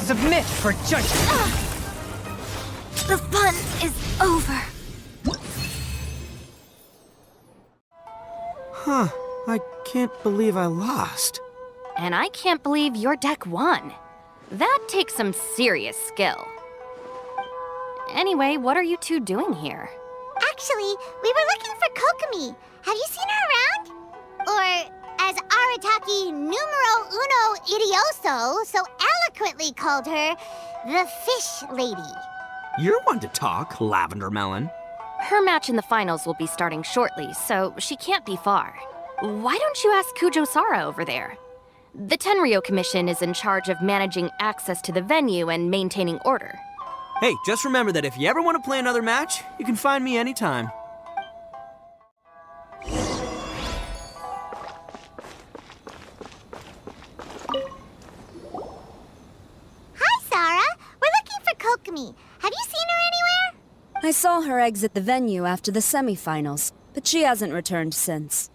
submit for judgment. The fun is over. Huh. I can't believe I lost. And I can't believe your deck won. That takes some serious skill. Anyway, what are you two doing here? Actually, we were looking for Kokomi. Have you seen her around? Or, as Arataki numero uno idioso so eloquently called her, the Fish Lady. You're one to talk, Lavender Melon. Her match in the finals will be starting shortly, so she can't be far. Why don't you ask Kujo-Sara over there? The Tenryo Commission is in charge of managing access to the venue and maintaining order. Hey, just remember that if you ever want to play another match, you can find me anytime. Hi, Sarah. We're looking for Kokomi. Have you seen her anywhere? I saw her exit the venue after the semifinals, but she hasn't returned since.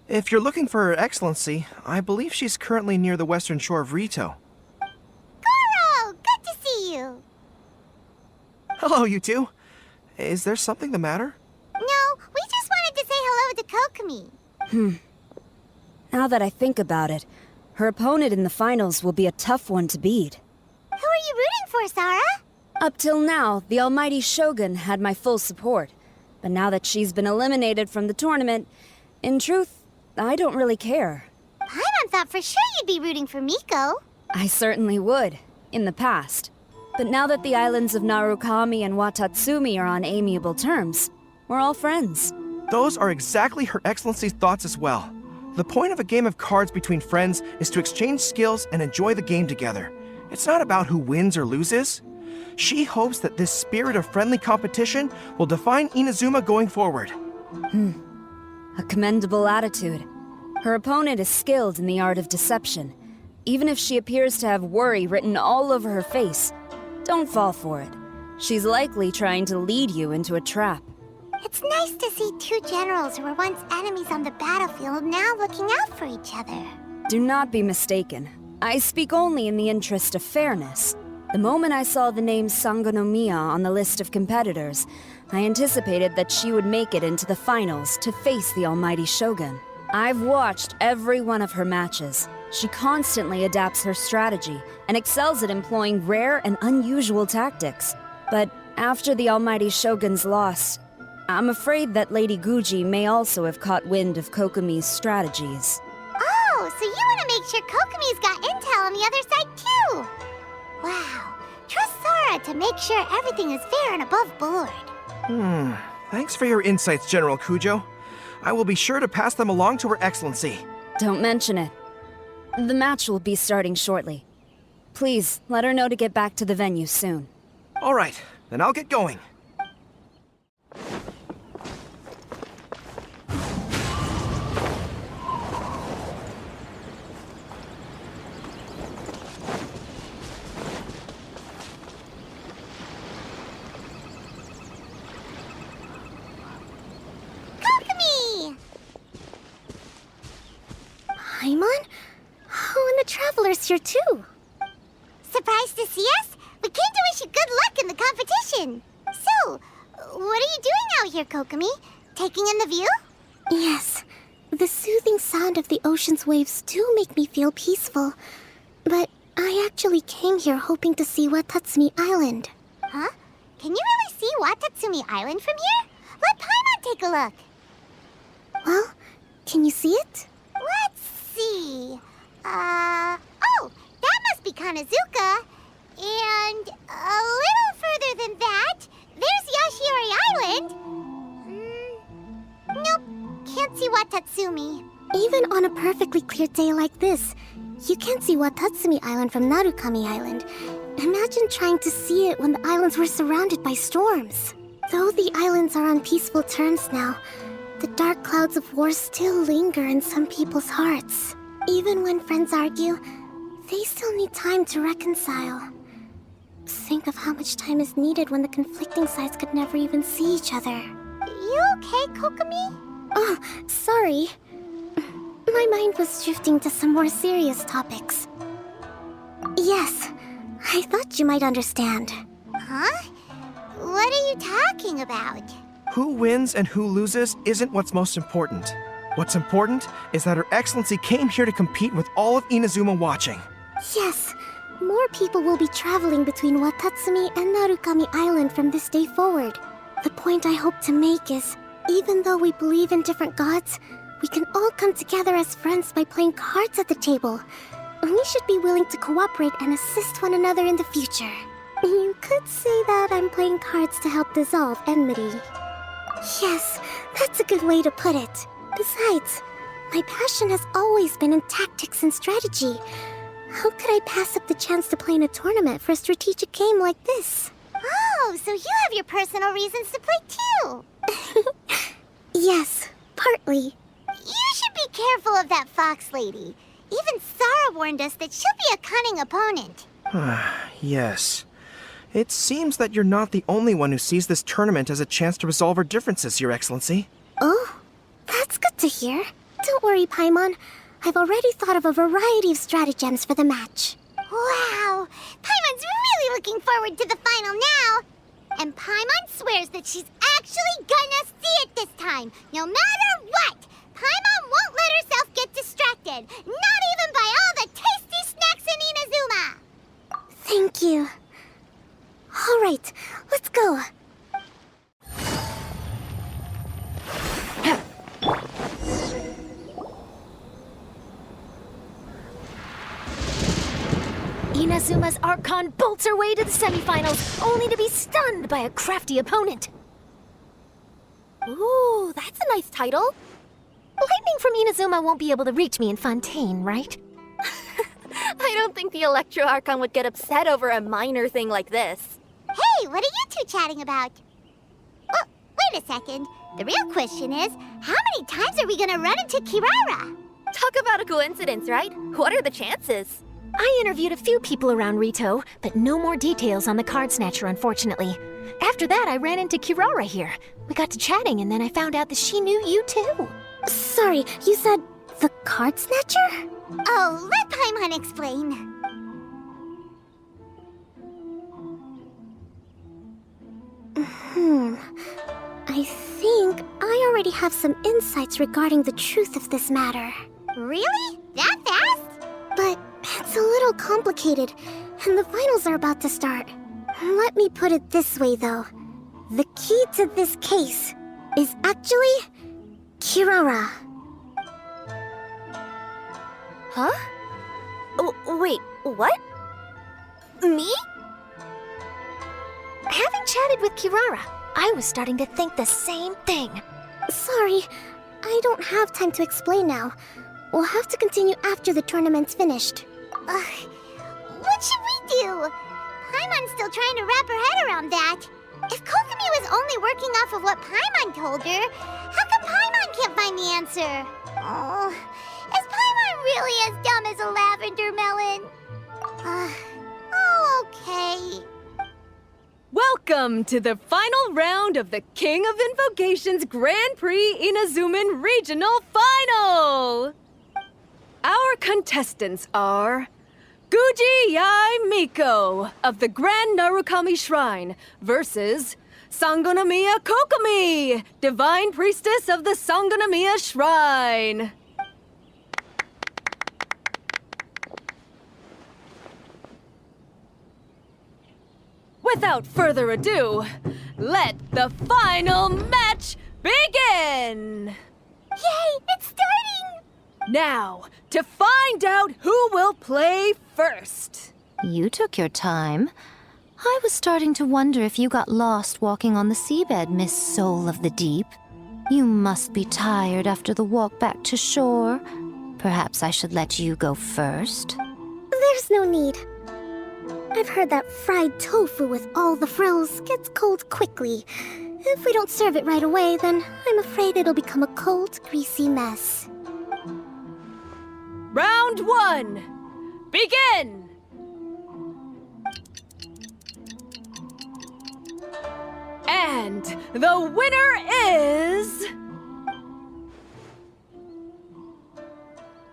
If you're looking for Her Excellency, I believe she's currently near the western shore of Rito. Goro! Good to see you. Hello, you two. Is there something the matter? No, we just wanted to say hello to Kokomi. Now that I think about it, her opponent in the finals will be a tough one to beat. Who are you rooting for, Sarah? Up till now, the almighty Shogun had my full support. But now that she's been eliminated from the tournament, in truth, I don't really care. Paimon thought for sure you'd be rooting for Miko. I certainly would, in the past. But now that the islands of Narukami and Watatsumi are on amiable terms, we're all friends. Those are exactly Her Excellency's thoughts as well. The point of a game of cards between friends is to exchange skills and enjoy the game together. It's not about who wins or loses. She hopes that this spirit of friendly competition will define Inazuma going forward. A commendable attitude. Her opponent is skilled in the art of deception. Even if she appears to have worry written all over her face, don't fall for it. She's likely trying to lead you into a trap. It's nice to see two generals who were once enemies on the battlefield now looking out for each other. Do not be mistaken. I speak only in the interest of fairness. The moment I saw the name Sangonomiya on the list of competitors, I anticipated that she would make it into the finals to face the almighty Shogun. I've watched every one of her matches. She constantly adapts her strategy and excels at employing rare and unusual tactics. But after the almighty Shogun's loss, I'm afraid that Lady Guji may also have caught wind of Kokomi's strategies. Oh, so you want to make sure Kokomi's got intel on the other side too? Wow. Trust Sora to make sure everything is fair and above board. Thanks for your insights, General Kujo. I will be sure to pass them along to Her Excellency. Don't mention it. The match will be starting shortly. Please, let her know to get back to the venue soon. All right, then I'll get going. Kokomi! Paimon? Oh, and the Traveler's here too. Surprised to see us? We came to wish you good luck in the competition. So, what are you doing out here, Kokomi? Taking in the view? Yes. The soothing sound of the ocean's waves do make me feel peaceful. But I actually came here hoping to see Watatsumi Island. Huh? Can you really see Watatsumi Island from here? Let Paimon take a look. Well, can you see it? Let's see. Oh, that must be Kanazuka. And a little further than that, there's Yashiori Island. Nope, can't see Watatsumi. Even on a perfectly clear day like this, you can't see Watatsumi Island from Narukami Island. Imagine trying to see it when the islands were surrounded by storms. Though the islands are on peaceful terms now, the dark clouds of war still linger in some people's hearts. Even when friends argue, they still need time to reconcile. Think of how much time is needed when the conflicting sides could never even see each other. You okay, Kokomi? Oh, sorry. My mind was drifting to some more serious topics. Yes, I thought you might understand. Huh? What are you talking about? Who wins and who loses isn't what's most important. What's important is that Her Excellency came here to compete with all of Inazuma watching. Yes, more people will be traveling between Watatsumi and Narukami Island from this day forward. The point I hope to make is, even though we believe in different gods, we can all come together as friends by playing cards at the table. We should be willing to cooperate and assist one another in the future. You could say that I'm playing cards to help dissolve enmity. Yes, that's a good way to put it. Besides, my passion has always been in tactics and strategy. How could I pass up the chance to play in a tournament for a strategic game like this? Oh, so you have your personal reasons to play too. Yes, partly. You should be careful of that fox lady. Even Sarah warned us that she'll be a cunning opponent. Yes. It seems that you're not the only one who sees this tournament as a chance to resolve our differences, Your Excellency. Oh, that's good to hear. Don't worry, Paimon. I've already thought of a variety of stratagems for the match. Wow! Paimon's really looking forward to the final now! And Paimon swears that she's actually gonna see it this time, no matter what! Paimon won't let herself get distracted, not even by all the tasty snacks in Inazuma! Thank you. All right, let's go. Inazuma's Archon bolts her way to the semifinals, only to be stunned by a crafty opponent. Ooh, that's a nice title. Lightning from Inazuma won't be able to reach me in Fontaine, right? I don't think the Electro Archon would get upset over a minor thing like this. Hey, what are you two chatting about? Oh, wait a second. The real question is, how many times are we gonna run into Kirara? Talk about a coincidence, right? What are the chances? I interviewed a few people around Rito, but no more details on the card snatcher, unfortunately. After that, I ran into Kirara here. We got to chatting, and then I found out that she knew you too. Sorry, you said the card snatcher? Oh, let Paimon explain. I think I already have some insights regarding the truth of this matter. Really? That fast? But it's a little complicated, and the finals are about to start. Let me put it this way, though. The key to this case is actually Kirara. Huh? Wait, what? Me? Having chatted with Kirara, I was starting to think the same thing. Sorry, I don't have time to explain now. We'll have to continue after the tournament's finished. What should we do? Paimon's still trying to wrap her head around that. If Kokomi was only working off of what Paimon told her, how come Paimon can't find the answer? Oh, is Paimon really as dumb as a lavender melon? Oh, okay. Welcome to the final round of the King of Invocations Grand Prix Inazuman Regional Final! Our contestants are Guji Yai Miko of the Grand Narukami Shrine versus Sangonomiya Kokomi, Divine Priestess of the Sangonomiya Shrine. Without further ado, let the final match begin! Yay, it's starting! Now, to find out who will play first. You took your time. I was starting to wonder if you got lost walking on the seabed, Miss Soul of the Deep. You must be tired after the walk back to shore. Perhaps I should let you go first. There's no need. I've heard that fried tofu with all the frills gets cold quickly. If we don't serve it right away, then I'm afraid it'll become a cold, greasy mess. Round one, begin! And the winner is...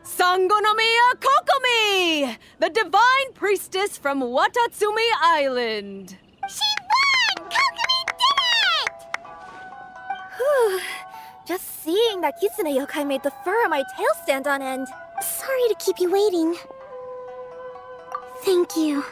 Sangonomiya Kokomi! the divine priestess from Watatsumi Island. She won! Kokomi did it! Whew. Just seeing that Kitsune yokai made the fur on my tail stand on end. Sorry to keep you waiting. Thank you.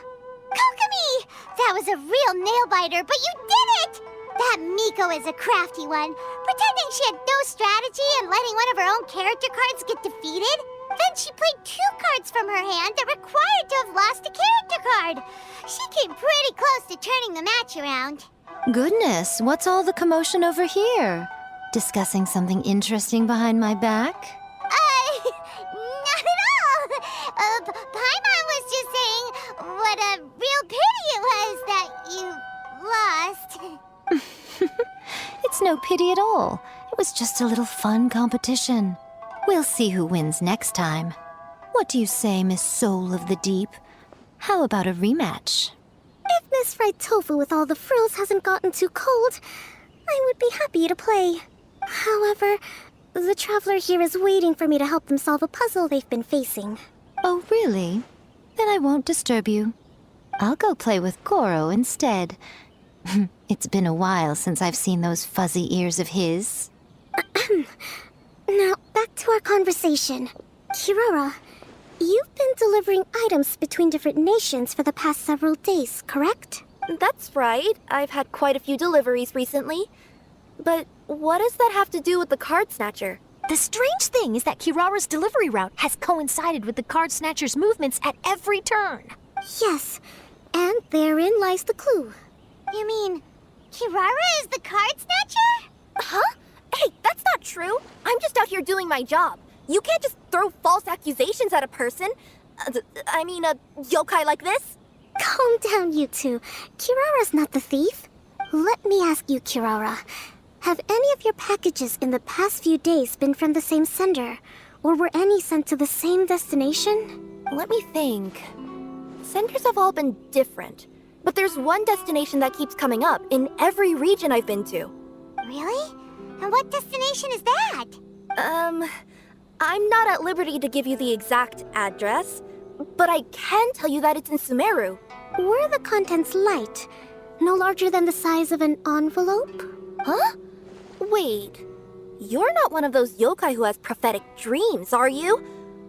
Kokomi! That was a real nail-biter, but you did it! That Miko is a crafty one, pretending she had no strategy and letting one of her own character cards get defeated. Then she played 2 cards from her hand that required to have lost a character card. She came pretty close to turning the match around. Goodness, what's all the commotion over here? Discussing something interesting behind my back? Not at all. Paimon was just saying what a real pity it was that you lost. It's no pity at all. It was just a little fun competition. We'll see who wins next time. What do you say, Miss Soul of the Deep? How about a rematch? If Miss Fried Tofu with all the frills hasn't gotten too cold, I would be happy to play. However, the traveler here is waiting for me to help them solve a puzzle they've been facing. Oh, really? Then I won't disturb you. I'll go play with Goro instead. It's been a while since I've seen those fuzzy ears of his. Now, back to our conversation. Kirara, you've been delivering items between different nations for the past several days, correct? That's right. I've had quite a few deliveries recently. But what does that have to do with the card snatcher? The strange thing is that Kirara's delivery route has coincided with the card snatcher's movements at every turn. Yes, and therein lies the clue. You mean, Kirara is the card snatcher? Huh? Hey, that's not true. I'm just out here doing my job. You can't just throw false accusations at a person. A yokai like this. Calm down, you two. Kirara's not the thief. Let me ask you, Kirara. Have any of your packages in the past few days been from the same sender? Or were any sent to the same destination? Let me think. Senders have all been different. But there's one destination that keeps coming up in every region I've been to. Really? And what destination is that? I'm not at liberty to give you the exact address, but I can tell you that it's in Sumeru. Were the contents light? No larger than the size of an envelope? Huh? Wait, you're not one of those yokai who has prophetic dreams, are you?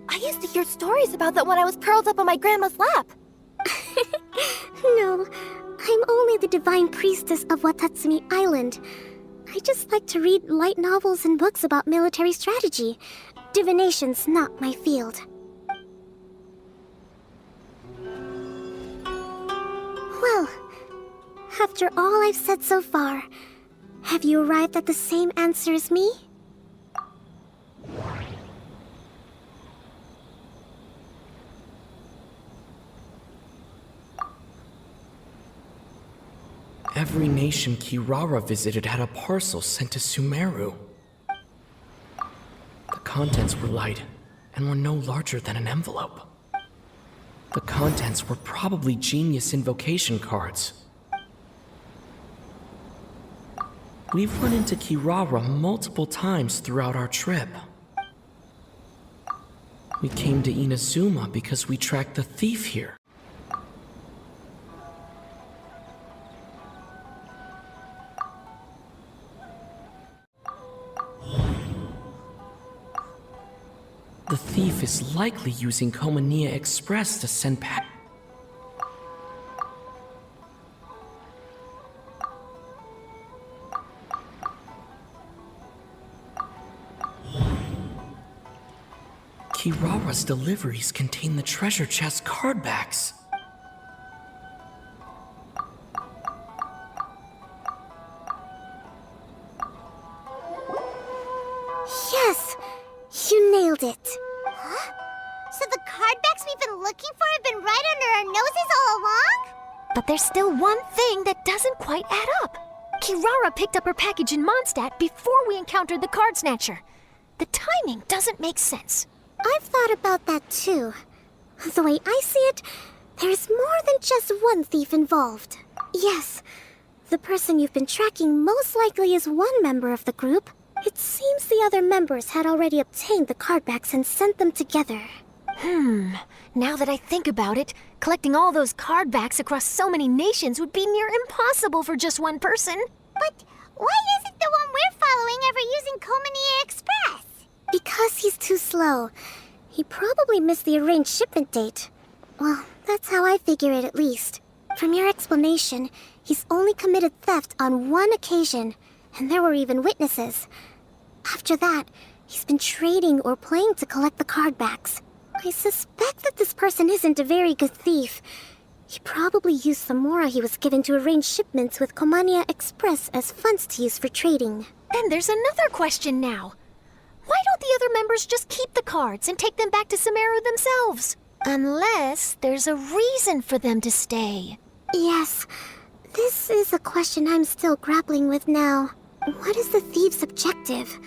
I used to hear stories about that when I was curled up on my grandma's lap. No, I'm only the divine priestess of Watatsumi Island. I just like to read light novels and books about military strategy. Divination's not my field. Well, after all I've said so far, have you arrived at the same answer as me? Every nation Kirara visited had a parcel sent to Sumeru. The contents were light and were no larger than an envelope. The contents were probably genius invocation cards. We've run into Kirara multiple times throughout our trip. We came to Inazuma because we tracked the thief here. The thief is likely using Komania Express to send Kirara's deliveries contain the treasure chest card backs. Yes! You nailed it. Huh? So the card backs we've been looking for have been right under our noses all along? But there's still one thing that doesn't quite add up. Kirara picked up her package in Mondstadt before we encountered the card snatcher. The timing doesn't make sense. I've thought about that too. The way I see it, there's more than just one thief involved. Yes, the person you've been tracking most likely is one member of the group. It seems the other members had already obtained the cardbacks and sent them together. Now that I think about it, collecting all those card backs across so many nations would be near impossible for just one person. But why isn't the one we're following ever using Komania Express? Because he's too slow. He probably missed the arranged shipment date. Well, that's how I figure it at least. From your explanation, he's only committed theft on one occasion, and there were even witnesses. After that, he's been trading or playing to collect the card backs. I suspect that this person isn't a very good thief. He probably used the mora he was given to arrange shipments with Komania Express as funds to use for trading. And there's another question now. Why don't the other members just keep the cards and take them back to Sumeru themselves? Unless there's a reason for them to stay. Yes, this is a question I'm still grappling with now. What is the thief's objective?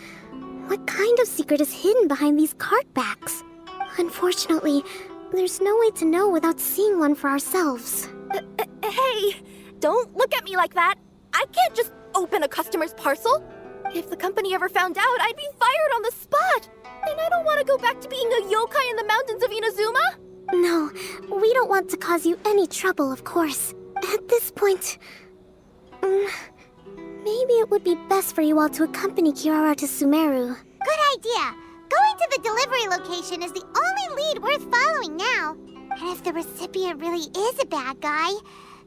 What kind of secret is hidden behind these card backs? Unfortunately, there's no way to know without seeing one for ourselves. Hey, don't look at me like that. I can't just open a customer's parcel. If the company ever found out, I'd be fired on the spot. And I don't want to go back to being a yokai in the mountains of Inazuma. No, we don't want to cause you any trouble, of course. At this point, maybe it would be best for you all to accompany Kirara to Sumeru. Good idea. Going to the delivery location is the only lead worth following now. And if the recipient really is a bad guy,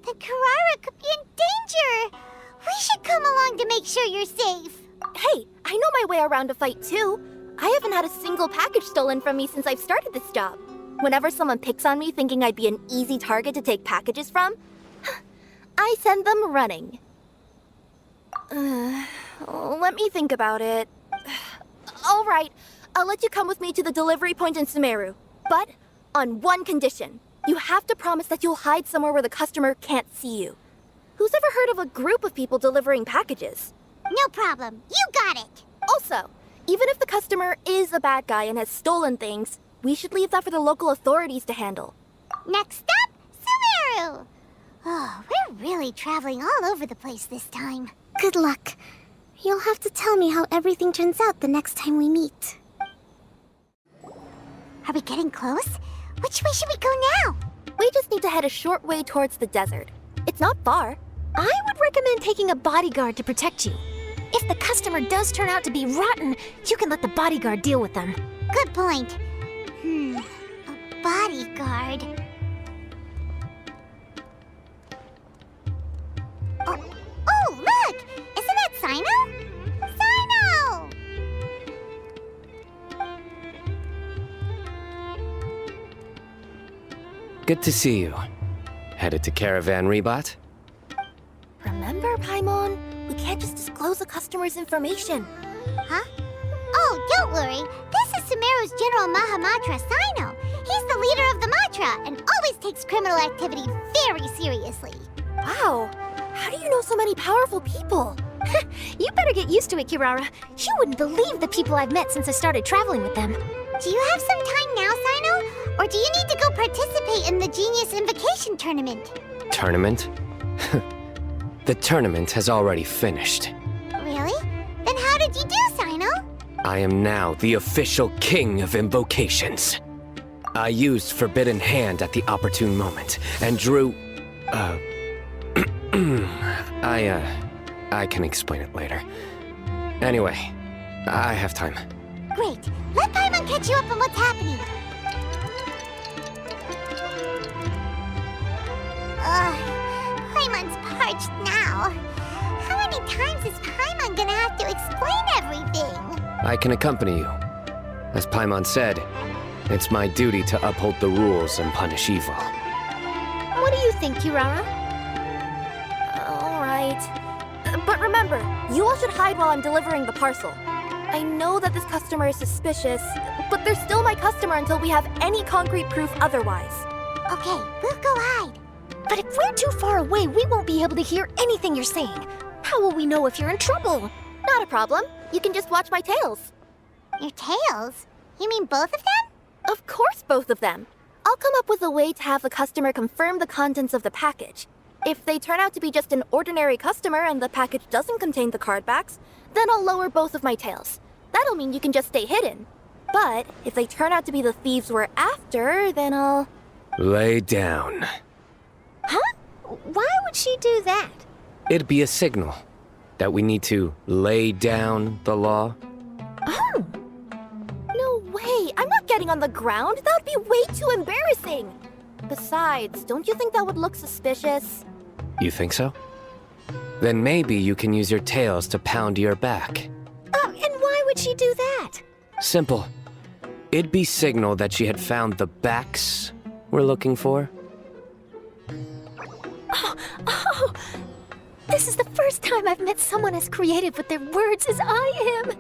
then Kirara could be in danger. We should come along to make sure you're safe. Hey, I know my way around a fight too. I haven't had a single package stolen from me since I've started this job. Whenever someone picks on me thinking I'd be an easy target to take packages from, I send them running. Let me think about it. All right, I'll let you come with me to the delivery point in Sumeru. But on one condition. You have to promise that you'll hide somewhere where the customer can't see you. Who's ever heard of a group of people delivering packages? No problem. You got it. Also, even if the customer is a bad guy and has stolen things, we should leave that for the local authorities to handle. Next up, Sumeru. Oh, we're really traveling all over the place this time. Good luck. You'll have to tell me how everything turns out the next time we meet. Are we getting close? Which way should we go now? We just need to head a short way towards the desert. It's not far. I would recommend taking a bodyguard to protect you. If the customer does turn out to be rotten, you can let the bodyguard deal with them. Good point. A bodyguard. Oh, look! Isn't that Sino? Sino! Good to see you. Headed to Caravan Rebot? Remember, Paimon? We can't just disclose a customer's information. Huh? Oh, don't worry. This is Sumeru's General Mahamatra Sino. He's the leader of the Matra and always takes criminal activity very seriously. Wow. How do you know so many powerful people? You better get used to it, Kirara. You wouldn't believe the people I've met since I started traveling with them. Do you have some time now, Sino? Or do you need to go participate in the Genius Invocation Tournament? Tournament? The tournament has already finished. Really? Then how did you do, Sino? I am now the official king of invocations. I used Forbidden Hand at the opportune moment and drew... I can explain it later. Anyway, I have time. Great. Let Paimon catch you up on what's happening. Paimon's parched now. How many times is Paimon gonna have to explain everything? I can accompany you. As Paimon said, it's my duty to uphold the rules and punish evil. What do you think, Kirara? All right. But remember, you all should hide while I'm delivering the parcel. I know that this customer is suspicious, but they're still my customer until we have any concrete proof otherwise. Okay, we'll go hide. But if we're too far away, we won't be able to hear anything you're saying. How will we know if you're in trouble? Not a problem. You can just watch my tails. Your tails? You mean both of them? Of course, both of them. I'll come up with a way to have the customer confirm the contents of the package. If they turn out to be just an ordinary customer and the package doesn't contain the card backs, then I'll lower both of my tails. That'll mean you can just stay hidden. But if they turn out to be the thieves we're after, then I'll... Lay down. Huh? Why would she do that? It'd be a signal that we need to lay down the law. Oh, No way! I'm not getting on the ground! That would be way too embarrassing! Besides, don't you think that would look suspicious? You think so? Then maybe you can use your tails to pound your back. and why would she do that? Simple. It'd be signal that she had found the backs we're looking for. Oh, this is the first time I've met someone as creative with their words as I am.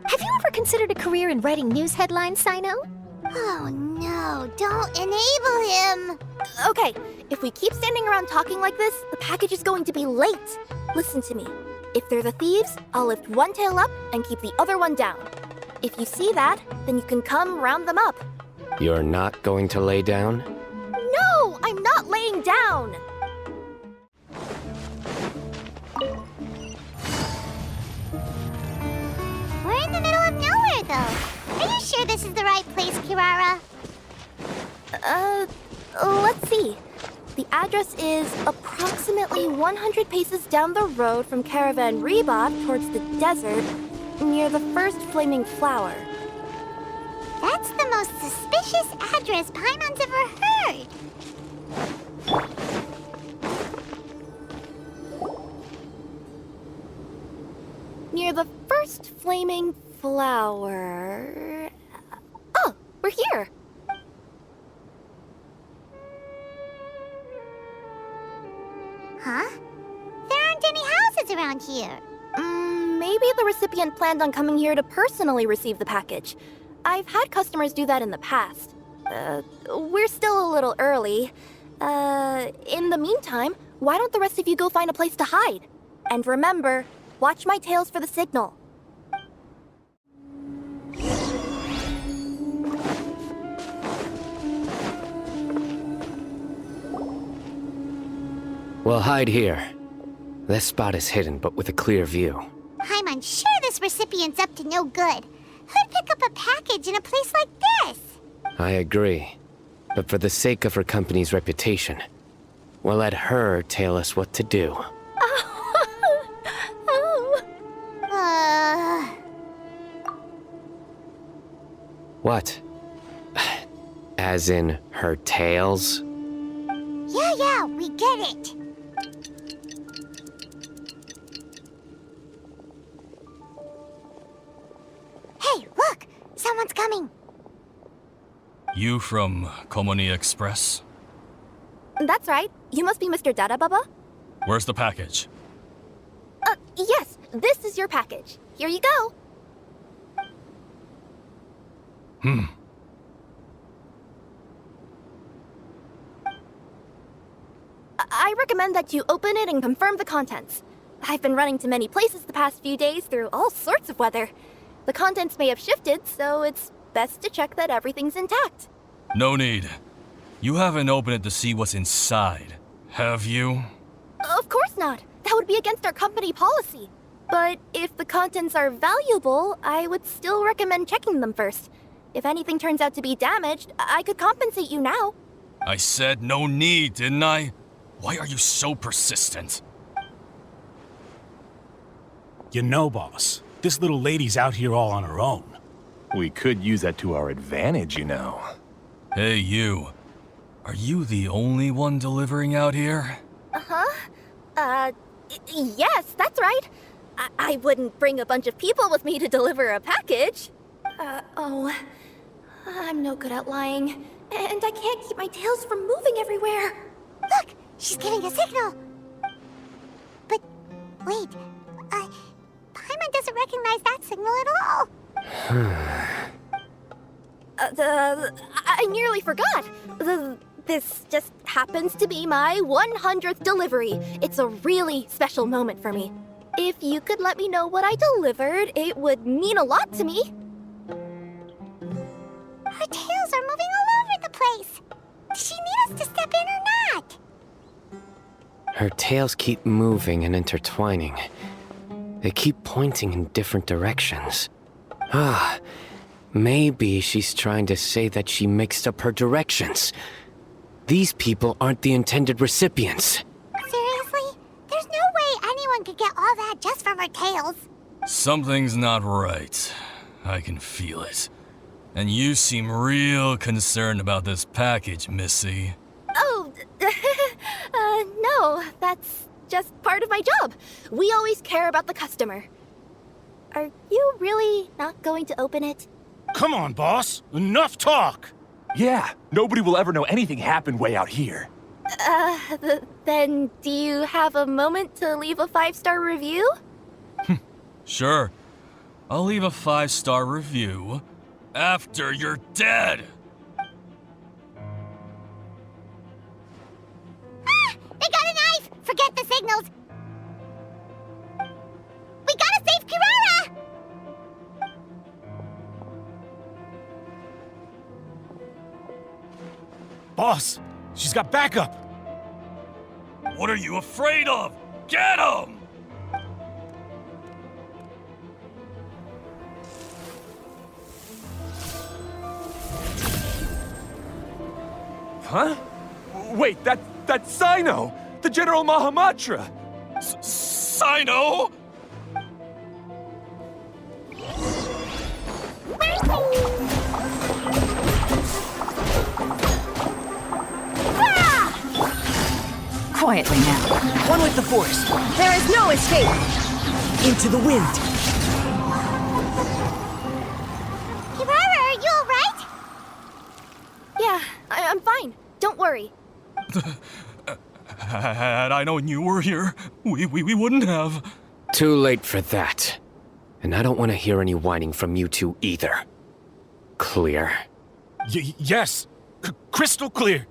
Have you ever considered a career in writing news headlines, Sino? Oh no, don't enable him! Okay, if we keep standing around talking like this, the package is going to be late. Listen to me. If they're the thieves, I'll lift one tail up and keep the other one down. If you see that, then you can come round them up. You're not going to lay down? No, I'm not laying down! We're in the middle of nowhere, though. Are you sure this is the right place, Kirara? Let's see. The address is approximately 100 paces down the road from Caravan Rebop towards the desert, near the first flaming flower. That's the most suspicious address Paimon's ever heard. Near the first flaming flower... Oh, we're here! Huh? There aren't any houses around here. Maybe the recipient planned on coming here to personally receive the package. I've had customers do that in the past. We're still a little early. In the meantime, why don't the rest of you go find a place to hide? And remember, watch my tails for the signal. We'll hide here. This spot is hidden, but with a clear view. I'm sure this recipient's up to no good. Who'd pick up a package in a place like this? I agree. But for the sake of her company's reputation, we'll let her tell us what to do. What? As in her tails? Yeah, we get it. Hey, look! Someone's coming. You from Komoni Express? That's right. You must be Mr. Dada Baba? Where's the package? Yes, this is your package. Here you go. I recommend that you open it and confirm the contents. I've been running to many places the past few days through all sorts of weather. The contents may have shifted, so it's best to check that everything's intact. No need. You haven't opened it to see what's inside, have you? Of course not. That would be against our company policy. But if the contents are valuable, I would still recommend checking them first. If anything turns out to be damaged, I could compensate you now. I said no need, didn't I? Why are you so persistent? You know, boss, this little lady's out here all on her own. We could use that to our advantage, you know. Hey, you. Are you the only one delivering out here? Yes, that's right. I wouldn't bring a bunch of people with me to deliver a package. I'm no good at lying. And I can't keep my tails from moving everywhere. Look, she's giving a signal. But, wait, Paimon doesn't recognize that signal at all. I nearly forgot. This just happens to be my 100th delivery. It's a really special moment for me. If you could let me know what I delivered, it would mean a lot to me. Her tails are moving all over the place. Does she need us to step in or not? Her tails keep moving and intertwining. They keep pointing in different directions. Maybe she's trying to say that she mixed up her directions. These people aren't the intended recipients. Seriously? There's no way anyone could get all that just from our tails. Something's not right. I can feel it. And you seem real concerned about this package, Missy. Oh, no, that's just part of my job. We always care about the customer. Are you really not going to open it? Come on, boss. Enough talk. Yeah, nobody will ever know anything happened way out here. Then do you have a moment to leave a 5-star review? Sure. I'll leave a 5-star review after you're dead. They got a knife! Forget the signals! We gotta save Kirara! Boss, she's got backup. What are you afraid of? Get him! Huh? Wait, that's Sino! The General Mahamatra! Sino? Quietly now. One with the Force. There is no escape. Into the wind. Kirara, are you alright? Yeah, I'm fine. Don't worry. Had I known you were here, we wouldn't have. Too late for that. And I don't want to hear any whining from you two either. Clear? Yes. Crystal clear.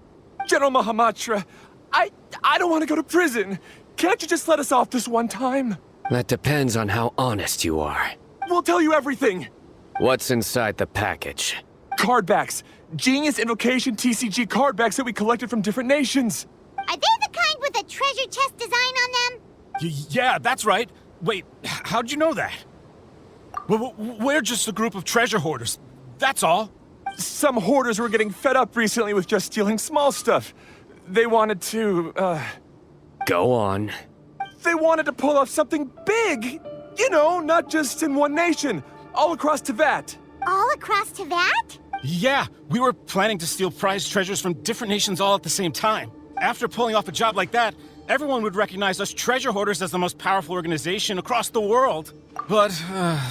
General Mahamatra, I don't want to go to prison. Can't you just let us off this one time? That depends on how honest you are. We'll tell you everything. What's inside the package? Card backs. Genius Invocation TCG card backs that we collected from different nations. Are they the kind with a treasure chest design on them? Yeah, that's right. Wait, how'd you know that? We're just a group of treasure hoarders. That's all. Some hoarders were getting fed up recently with just stealing small stuff. They wanted to, Go on. They wanted to pull off something big! You know, not just in one nation. All across Teyvat. All across Teyvat? Yeah, we were planning to steal prized treasures from different nations all at the same time. After pulling off a job like that, everyone would recognize us treasure hoarders as the most powerful organization across the world. But,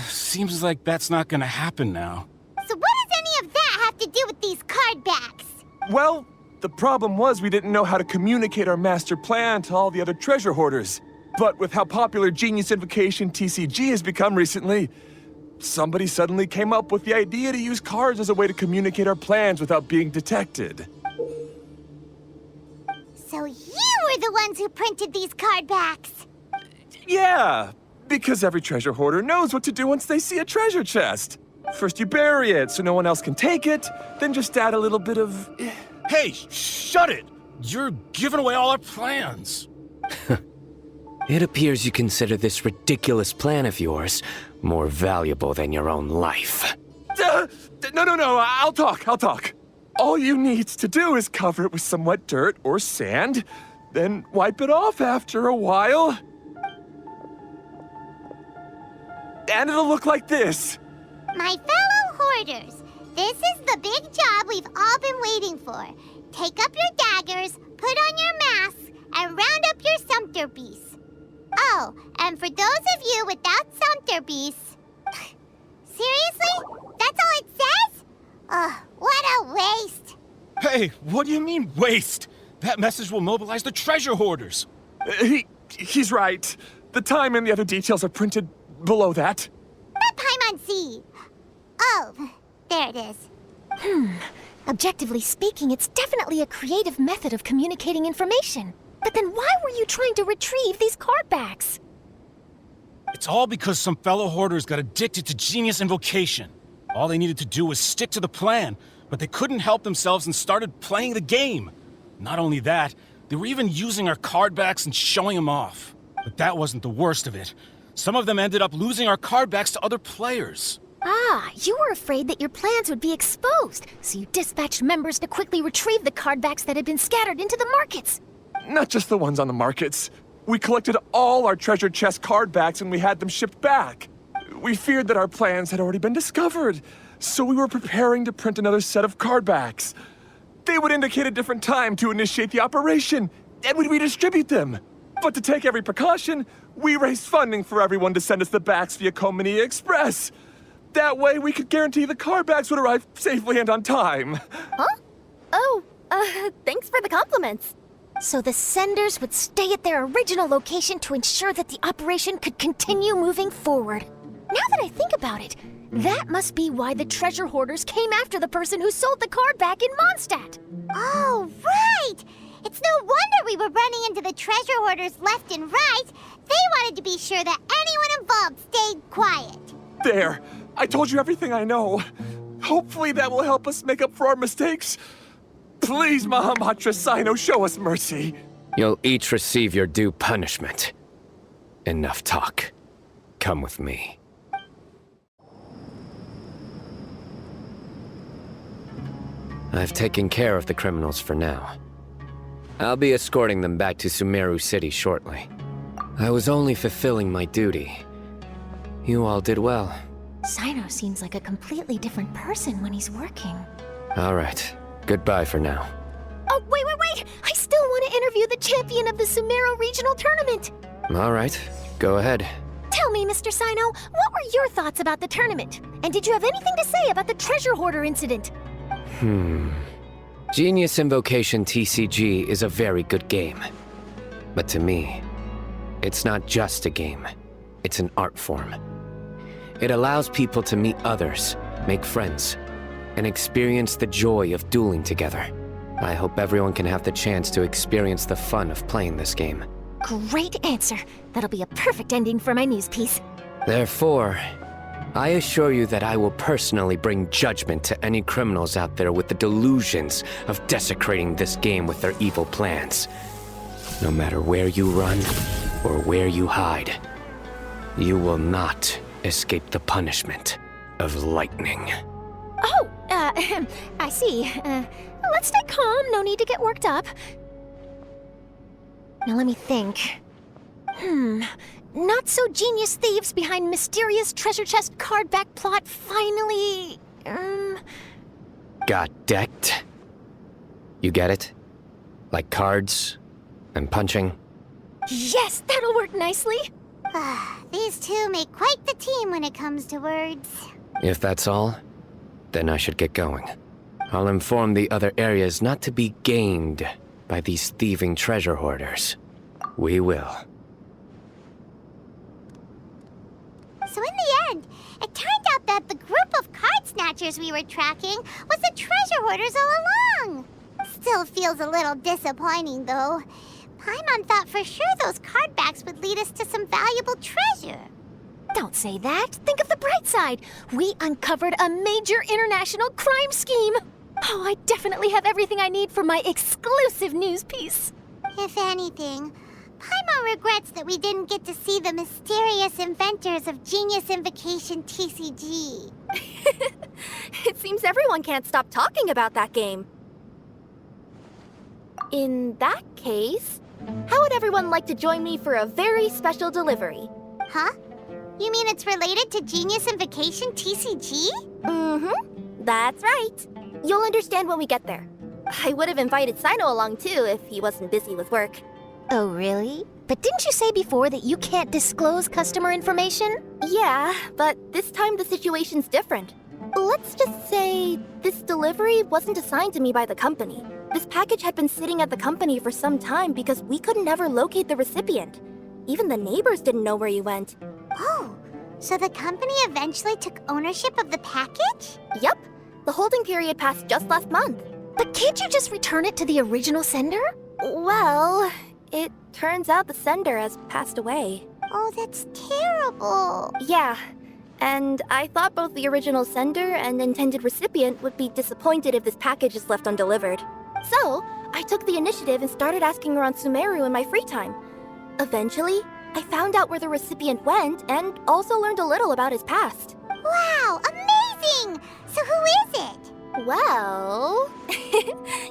seems like that's not gonna happen now. So what does any of that have to do with these card backs? Well, the problem was we didn't know how to communicate our master plan to all the other treasure hoarders. But with how popular Genius Invocation TCG has become recently, somebody suddenly came up with the idea to use cards as a way to communicate our plans without being detected. So you were the ones who printed these card backs? Yeah, because every treasure hoarder knows what to do once they see a treasure chest. First you bury it so no one else can take it, then just add a little bit of... Hey, shut it! You're giving away all our plans. It appears you consider this ridiculous plan of yours more valuable than your own life. No, I'll talk. All you need to do is cover it with some wet dirt or sand, then wipe it off after a while. And it'll look like this. My fellow hoarders, this is the big job we've all been waiting for. Take up your daggers, put on your masks, and round up your sumpter beasts. Oh, and for those of you without sumpter beasts... Seriously? That's all it says? Ugh, what a waste. Hey, what do you mean, waste? That message will mobilize the treasure hoarders. He's right. The time and the other details are printed below that. Let Paimon see. Oh, there it is. Objectively speaking, it's definitely a creative method of communicating information. But then why were you trying to retrieve these card backs? It's all because some fellow hoarders got addicted to Genius Invocation. All they needed to do was stick to the plan, but they couldn't help themselves and started playing the game. Not only that, they were even using our card backs and showing them off. But that wasn't the worst of it. Some of them ended up losing our card backs to other players. Ah, you were afraid that your plans would be exposed, so you dispatched members to quickly retrieve the card backs that had been scattered into the markets. Not just the ones on the markets. We collected all our treasure chest card backs and we had them shipped back. We feared that our plans had already been discovered, so we were preparing to print another set of card backs. They would indicate a different time to initiate the operation, and we'd redistribute them. But to take every precaution, we raised funding for everyone to send us the backs via Komini Express. That way, we could guarantee the card backs would arrive safely and on time. Huh? Oh, thanks for the compliments. So the senders would stay at their original location to ensure that the operation could continue moving forward. Now that I think about it, that must be why the treasure hoarders came after the person who sold the card back in Mondstadt. Oh, right! It's no wonder we were running into the treasure hoarders left and right. They wanted to be sure that anyone involved stayed quiet. There! I told you everything I know. Hopefully that will help us make up for our mistakes. Please, Mahamatra Sino, show us mercy. You'll each receive your due punishment. Enough talk. Come with me. I've taken care of the criminals for now. I'll be escorting them back to Sumeru City shortly. I was only fulfilling my duty. You all did well. Sino seems like a completely different person when he's working. All right. Goodbye for now. Oh, wait! I still want to interview the champion of the Sumeru Regional Tournament! All right. Go ahead. Tell me, Mr. Sino, what were your thoughts about the tournament? And did you have anything to say about the treasure hoarder incident? Genius Invocation TCG is a very good game. But to me, it's not just a game. It's an art form. It allows people to meet others, make friends, and experience the joy of dueling together. I hope everyone can have the chance to experience the fun of playing this game. Great answer. That'll be a perfect ending for my news piece. Therefore, I assure you that I will personally bring judgment to any criminals out there with the delusions of desecrating this game with their evil plans. No matter where you run or where you hide, you will not escape the punishment of lightning. Oh, I see. Let's stay calm, no need to get worked up. Now let me think. Not-so-genius thieves behind mysterious treasure chest card back plot finally... Got decked? You get it? Like cards and punching? Yes, that'll work nicely. These two make quite the team when it comes to words. If that's all, then I should get going. I'll inform the other areas not to be gamed by these thieving treasure hoarders. We will. So in the end, it turned out that the group of card snatchers we were tracking was the treasure hoarders all along. Still feels a little disappointing, though. Paimon thought for sure those card backs would lead us to some valuable treasure. Don't say that. Think of the bright side. We uncovered a major international crime scheme. Oh, I definitely have everything I need for my exclusive news piece. If anything, Paimon regrets that we didn't get to see the mysterious inventors of Genius Invocation TCG. It seems everyone can't stop talking about that game. In that case, how would everyone like to join me for a very special delivery? Huh? You mean it's related to Genius Invocation TCG? Mm-hmm. That's right. You'll understand when we get there. I would have invited Sino along too if he wasn't busy with work. Oh, really? But didn't you say before that you can't disclose customer information? Yeah, but this time the situation's different. Let's just say this delivery wasn't assigned to me by the company. This package had been sitting at the company for some time because we could never locate the recipient. Even the neighbors didn't know where he went. Oh, so the company eventually took ownership of the package? Yep. The holding period passed just last month. But can't you just return it to the original sender? Well, it turns out the sender has passed away. Oh, that's terrible. Yeah, and I thought both the original sender and intended recipient would be disappointed if this package is left undelivered. So, I took the initiative and started asking around Sumeru in my free time. Eventually, I found out where the recipient went and also learned a little about his past. Wow, amazing! So who is it? Well,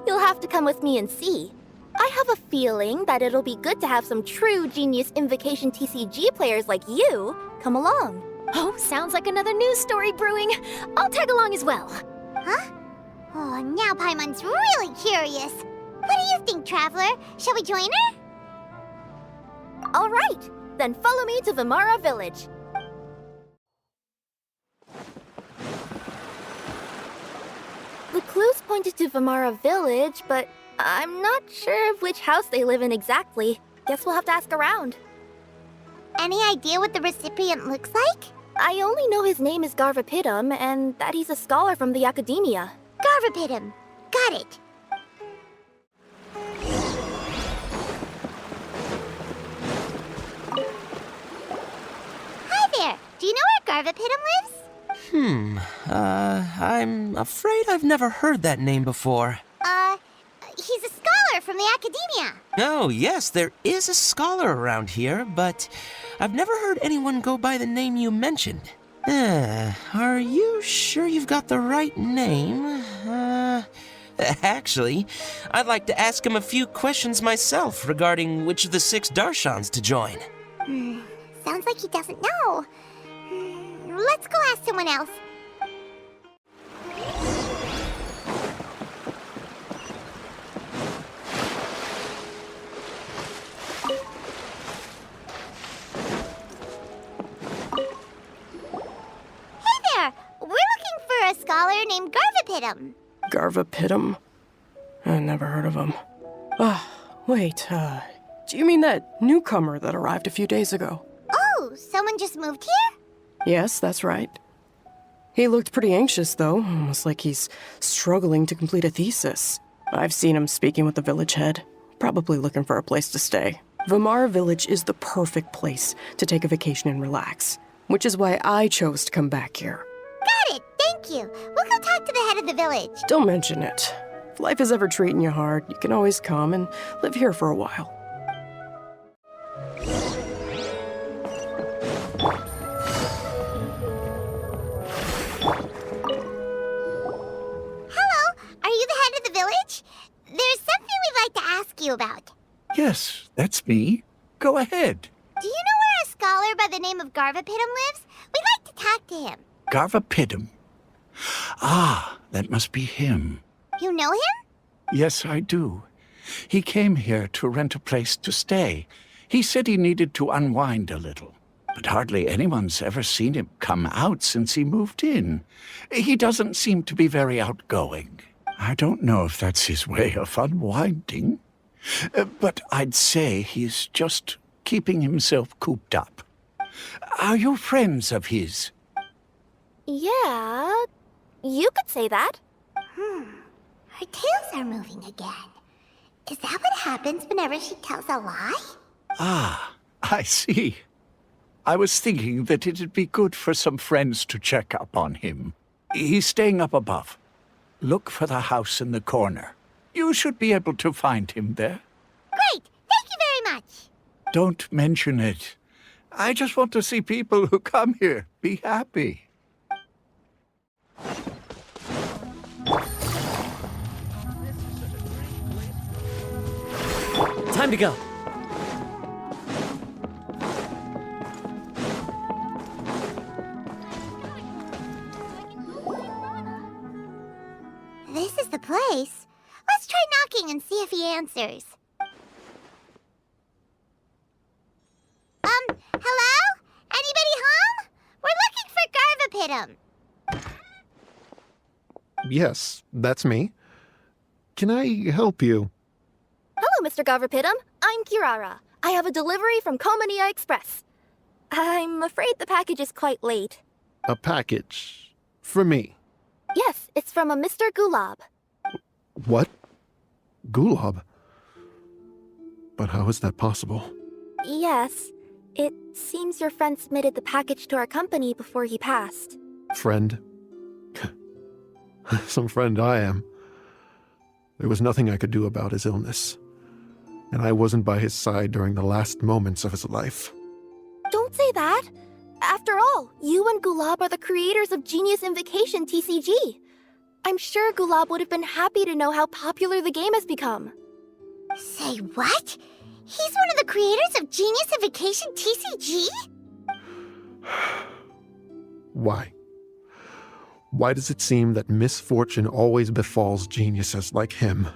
you'll have to come with me and see. I have a feeling that it'll be good to have some true Genius Invocation TCG players like you come along. Oh, sounds like another news story brewing. I'll tag along as well. Huh? Oh, now Paimon's really curious. What do you think, Traveler? Shall we join her? All right, then follow me to Vimara Village. The clues pointed to Vimara Village, but I'm not sure of which house they live in exactly. Guess we'll have to ask around. Any idea what the recipient looks like? I only know his name is Garvapitum and that he's a scholar from the Academia. Garvapitum. Got it. Hi there. Do you know where Garvapitum lives? I'm afraid I've never heard that name before. He's a scholar from the Academia. Oh, yes, there is a scholar around here, but I've never heard anyone go by the name you mentioned. Are you sure you've got the right name? Actually, I'd like to ask him a few questions myself regarding which of the 6 Darshans to join. Sounds like he doesn't know. Let's go ask someone else. We're looking for a scholar named Garvapitum. Garvapitum? I never heard of him. Wait, do you mean that newcomer that arrived a few days ago? Oh, someone just moved here? Yes, that's right. He looked pretty anxious, though, almost like he's struggling to complete a thesis. I've seen him speaking with the village head, probably looking for a place to stay. Vimara Village is the perfect place to take a vacation and relax, which is why I chose to come back here. Got it, thank you. We'll go talk to the head of the village. Don't mention it. If life is ever treating you hard, you can always come and live here for a while. Hello, are you the head of the village? There's something we'd like to ask you about. Yes, that's me. Go ahead. Do you know where a scholar by the name of Garvapitum lives? We'd like to talk to him. Garvapitum. Ah, that must be him. You know him? Yes, I do. He came here to rent a place to stay. He said he needed to unwind a little. But hardly anyone's ever seen him come out since he moved in. He doesn't seem to be very outgoing. I don't know if that's his way of unwinding. But I'd say he's just keeping himself cooped up. Are you friends of his? Yeah, you could say that. Her tails are moving again. Is that what happens whenever she tells a lie? Ah, I see. I was thinking that it'd be good for some friends to check up on him. He's staying up above. Look for the house in the corner. You should be able to find him there. Great! Thank you very much! Don't mention it. I just want to see people who come here be happy. Time to go. This is the place. Let's try knocking and see if he answers. Hello? Anybody home? We're looking for Garvapitum. Yes, that's me. Can I help you? Hello, Mr. Garvapitum. I'm Kirara. I have a delivery from Komania Express. I'm afraid the package is quite late. A package? For me? Yes, it's from a Mr. Gulab. What? Gulab? But how is that possible? Yes. It seems your friend submitted the package to our company before he passed. Friend? Some friend I am. There was nothing I could do about his illness. And I wasn't by his side during the last moments of his life. Don't say that. After After all, you and Gulab are the creators of Genius Invocation TCG. I'm sure Gulab would have been happy to know how popular the game has become. Say what? He's one of the creators of Genius Invocation TCG? Why? Why does it seem that misfortune always befalls geniuses like him?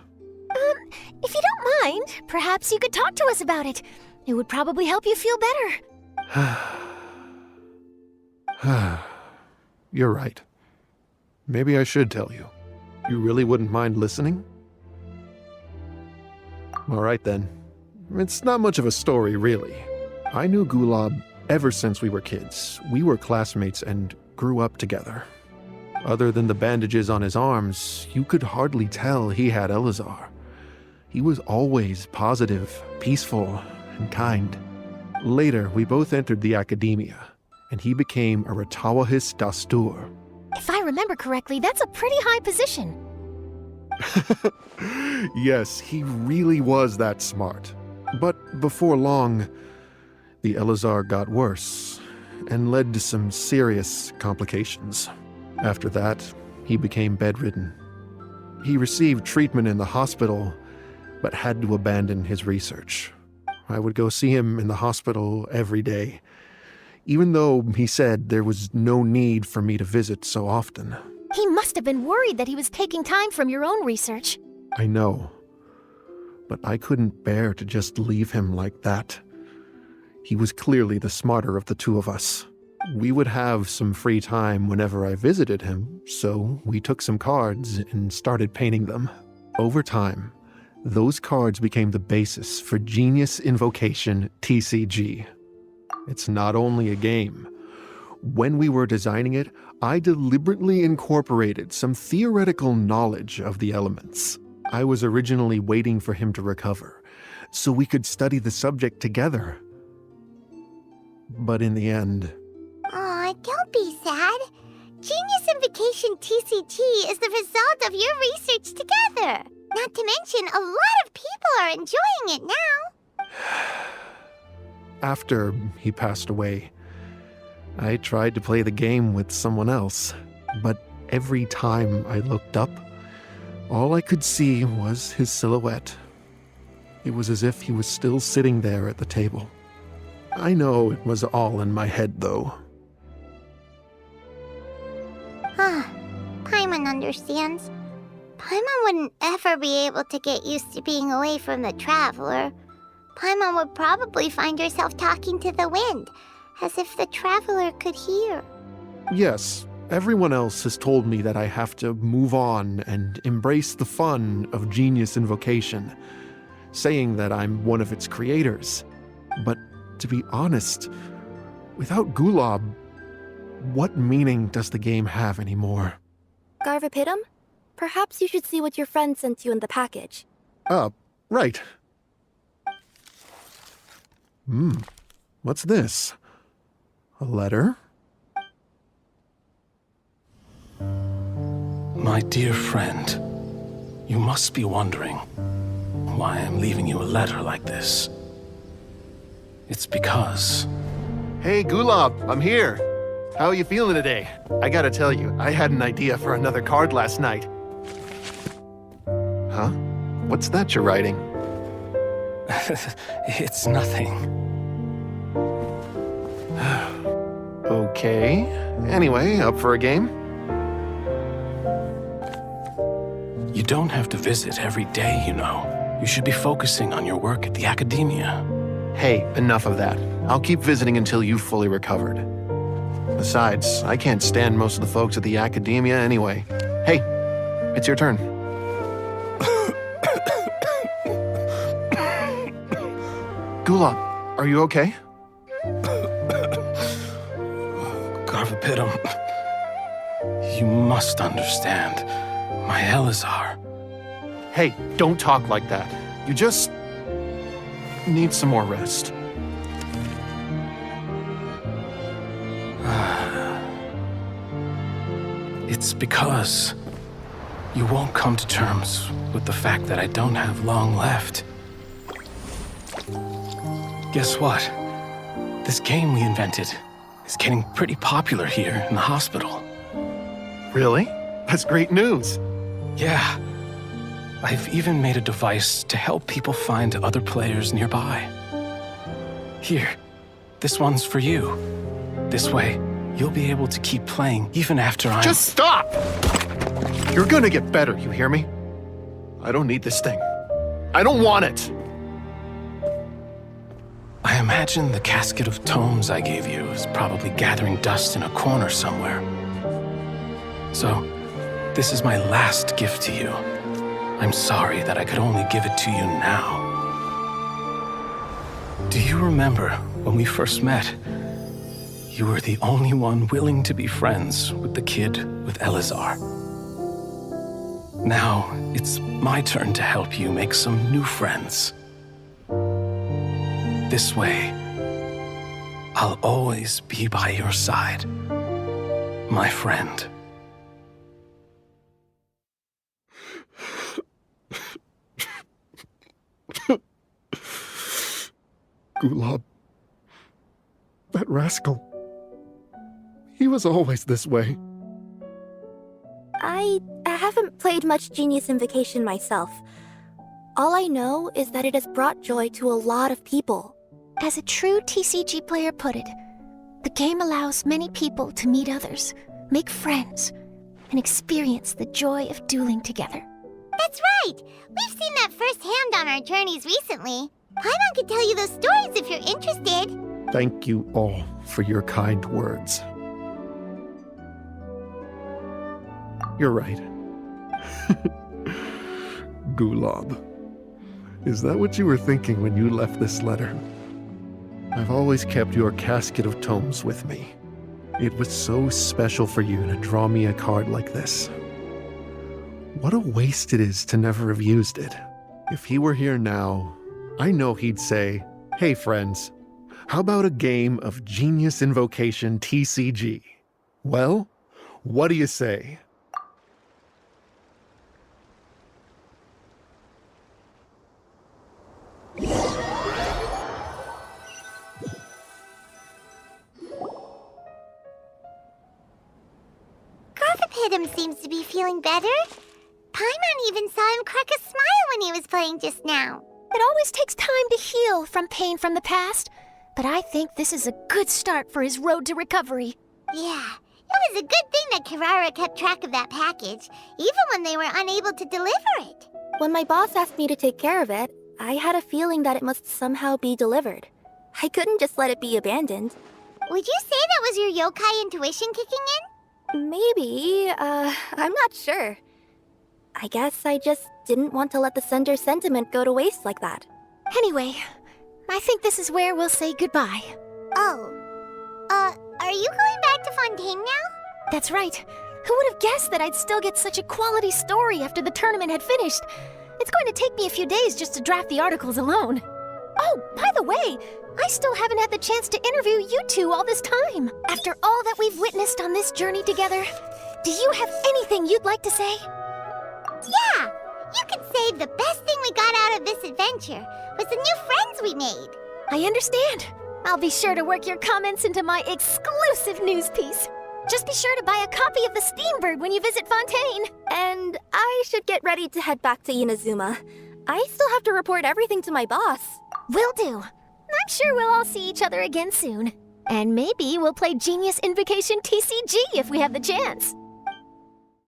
If you don't mind, perhaps you could talk to us about it. It would probably help you feel better. You're right. Maybe I should tell you. You really wouldn't mind listening? All right then. It's not much of a story, really. I knew Gulab ever since we were kids. We were classmates and grew up together. Other than the bandages on his arms, you could hardly tell he had Elazar. He was always positive, peaceful, and kind. Later, we both entered the academia, and he became a Ratawahis Dastur. If I remember correctly, that's a pretty high position. Yes, he really was that smart. But before long, the Elazar got worse and led to some serious complications. After that, he became bedridden. He received treatment in the hospital, but had to abandon his research. I would go see him in the hospital every day, even though he said there was no need for me to visit so often. He must have been worried that he was taking time from your own research. I know, but I couldn't bear to just leave him like that. He was clearly the smarter of the two of us. We would have some free time whenever I visited him, so we took some cards and started painting them. Over time, those cards became the basis for Genius Invocation TCG. It's not only a game. When we were designing it, I deliberately incorporated some theoretical knowledge of the elements. I was originally waiting for him to recover, so we could study the subject together. But in the end... Aw, don't be sad. Genius Invocation TCG is the result of your research together. Not to mention, a lot of people are enjoying it now. After he passed away, I tried to play the game with someone else, but every time I looked up, all I could see was his silhouette. It was as if he was still sitting there at the table. I know it was all in my head, though. Paimon understands. Paimon wouldn't ever be able to get used to being away from the Traveler. Paimon would probably find herself talking to the wind, as if the Traveler could hear. Yes, everyone else has told me that I have to move on and embrace the fun of Genius Invocation, saying that I'm one of its creators. But to be honest, without Gulab, what meaning does the game have anymore? Garvapitum? Perhaps you should see what your friend sent you in the package. Right. What's this? A letter? My dear friend, you must be wondering why I'm leaving you a letter like this. It's because... Hey, Gulab, I'm here. How are you feeling today? I gotta tell you, I had an idea for another card last night. Huh? What's that you're writing? It's nothing. Okay. Anyway, up for a game? You don't have to visit every day, you know. You should be focusing on your work at the academia. Hey, enough of that. I'll keep visiting until you've fully recovered. Besides, I can't stand most of the folks at the academia anyway. Hey, it's your turn. Gulab, are you okay? Garvapitum, you must understand. My Elazar. Hey, don't talk like that. You just need some more rest. It's because you won't come to terms with the fact that I don't have long left. Guess what? This game we invented, is getting pretty popular here in the hospital. Really? That's great news. Yeah. I've even made a device to help people find other players nearby. Here, this one's for you. This way, you'll be able to keep playing even after I'm— Just stop! You're gonna get better, you hear me? I don't need this thing. I don't want it! I imagine the casket of tomes I gave you is probably gathering dust in a corner somewhere. So, this is my last gift to you. I'm sorry that I could only give it to you now. Do you remember when we first met? You were the only one willing to be friends with the kid with Elazar. Now, it's my turn to help you make some new friends. This way, I'll always be by your side, my friend. Gulab. That rascal. He was always this way. I haven't played much Genius Invocation myself. All I know is that it has brought joy to a lot of people. As a true TCG player put it, the game allows many people to meet others, make friends, and experience the joy of dueling together. That's right! We've seen that firsthand on our journeys recently. Paimon could tell you those stories if you're interested. Thank you all for your kind words. You're right. Gulab. Is that what you were thinking when you left this letter? I've always kept your casket of tomes with me. It was so special for you to draw me a card like this. What a waste it is to never have used it. If he were here now, I know he'd say, "Hey friends, how about a game of Genius Invocation TCG?" Well, what do you say? Gothapidum seems to be feeling better. Paimon even saw him crack a smile when he was playing just now. It always takes time to heal from pain from the past, but I think this is a good start for his road to recovery. Yeah, it was a good thing that Kirara kept track of that package, even when they were unable to deliver it. When my boss asked me to take care of it, I had a feeling that it must somehow be delivered. I couldn't just let it be abandoned. Would you say that was your yokai intuition kicking in? Maybe, I'm not sure. I guess I just didn't want to let the sender's sentiment go to waste like that. Anyway, I think this is where we'll say goodbye. Oh. Are you going back to Fontaine now? That's right. Who would have guessed that I'd still get such a quality story after the tournament had finished? It's going to take me a few days just to draft the articles alone. Oh, by the way, I still haven't had the chance to interview you two all this time. After all that we've witnessed on this journey together, do you have anything you'd like to say? Yeah! You could say the best thing we got out of this adventure was the new friends we made. I understand. I'll be sure to work your comments into my exclusive news piece. Just be sure to buy a copy of the Steambird when you visit Fontaine. And I should get ready to head back to Inazuma. I still have to report everything to my boss. Will do. I'm sure we'll all see each other again soon. And maybe we'll play Genius Invocation TCG if we have the chance.